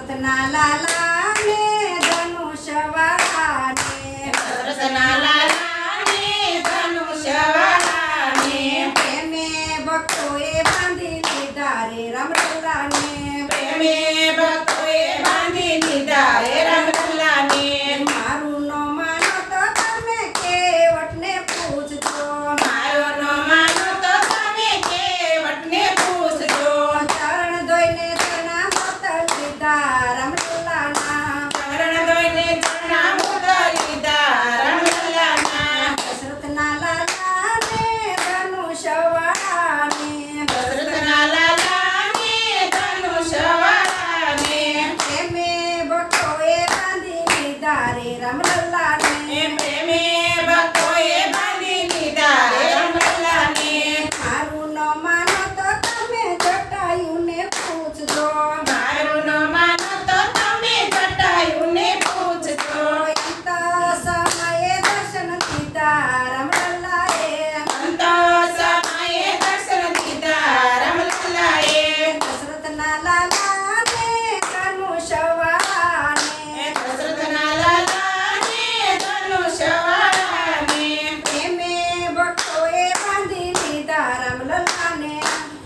દશરથના લાલા ને ધનુષવાળા ને દશરથના લાલા ને ધનુષવાળા ને પ્રેમે ભક્તોએ બાંધી લીધા રે રામલલ્લા ને પ્રેમે ભક્તોએ બાંધી લીધા રે રામલલ્લા ને મારું ન માનો તો તમે કેવટને પૂછજો મારો ન માનો તો તમે કેવટને પૂછજો ચરણ ધોઈને ચરણામૃત લીધા રામલલ્લાના ચરણ ધોઈને ચરણામૃત લીધા રામલલ્લાના દશરથના લાલા ને ધનુષવાળા ને દશરથના લાલા ને ધનુષવાળા ને પ્રેમે ભક્તોએ બાંધી લીધા રે રામલલ્લા ને પ્રેમે ભક્તોએ બાંધી લીધા રે રામલલ્લા ને મારું ન માનો તો તમે જટાયુને પૂછજો મારું ન માનો તો તમે જટાયુને પૂછજો અંત સમયે દર્શન દીધા રામલલ્લાએ અંત સમયે દર્શન દીધા રામલલ્લાએ દશરથના લાલા ને ધનુષવાળા ને દશરથના લાલા ને ધનુષવાળા ને પ્રેમે ભક્તોએ બાંધી લીધા રામલલ્લા ને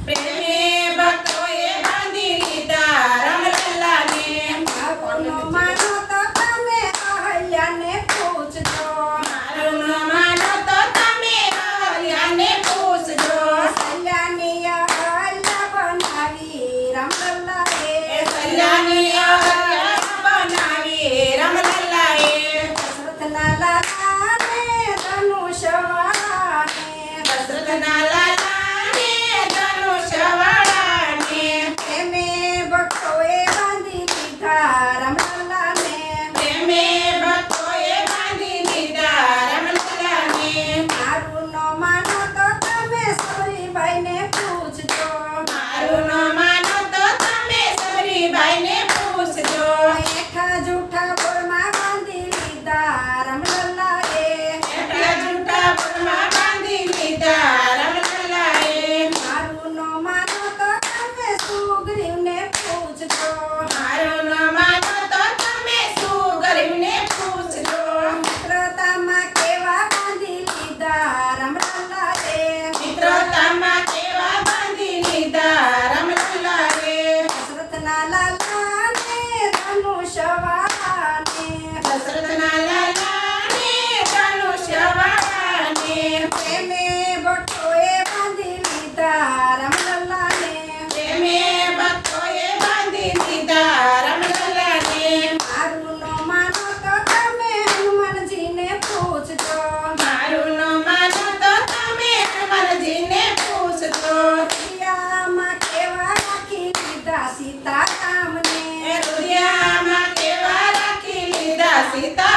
પ્રેમે ભક્તોએ બાંધી લીધા રામલલ્લા ને મારું ન માનો તો તમે અહલ્યાને પૂછજો મારું ન માનો તો તમે અહલ્યાને પૂછજો સલ્યાની અહલ્યા બનાવી રામલલ્લાએ સલ્યાની અહલ્યા બનાવી રામલલ્લાએ દશરથના લાલા ને ધનુષવાળા ને દશરથના લાલા ને ધનુષવાળા ને પ્રેમે ભક્તોએ બાંધી લીધા રામલલ્લા ને પ્રેમે ભક્તોએ બાંધી લીધા રામલલ્લા ને મારું ન માનો તો તમે સૌરીબાઈને પૂછજો મારું ન માનો તો તમે સબરીબાઈને પૂછજો એઠા જૂઠા બોરમાં બાંધી લીધા રામલલ્લાએ એટલા જૂઠા પરમાં બાંધી લીધા રામલલ્લાએ મારું ન માનો તો તમે સુગ્રીવને પૂછજો મારું ન માનો તો તમે સુગ્રીવને પૂછજો મિત્રતામાં કેવા બાંધી લીધા રામલલ્લાએ મિત્રતામાં કેવા બાંધી લીધા રામલલ્લાએ દશરથના લાલા ને ધનુષવાળા ને દશરથના લાલા ને ધનુષવાળા ને પ્રેમે ભક્તોએ બાંધી લીધા રામલલ્લા ને પ્રેમે ભક્તોએ બાંધી લીધા રામલલ્લા ને મારું ન માનો તો તમે હનુમાનજીને પૂછજો મારું ન માનો તો તમે હનુમાનજીને પૂછજો પિયામાં કેવા રાખી લીધા સીતારામને હૃદયમાં કેવા રાખી લીધા સીતા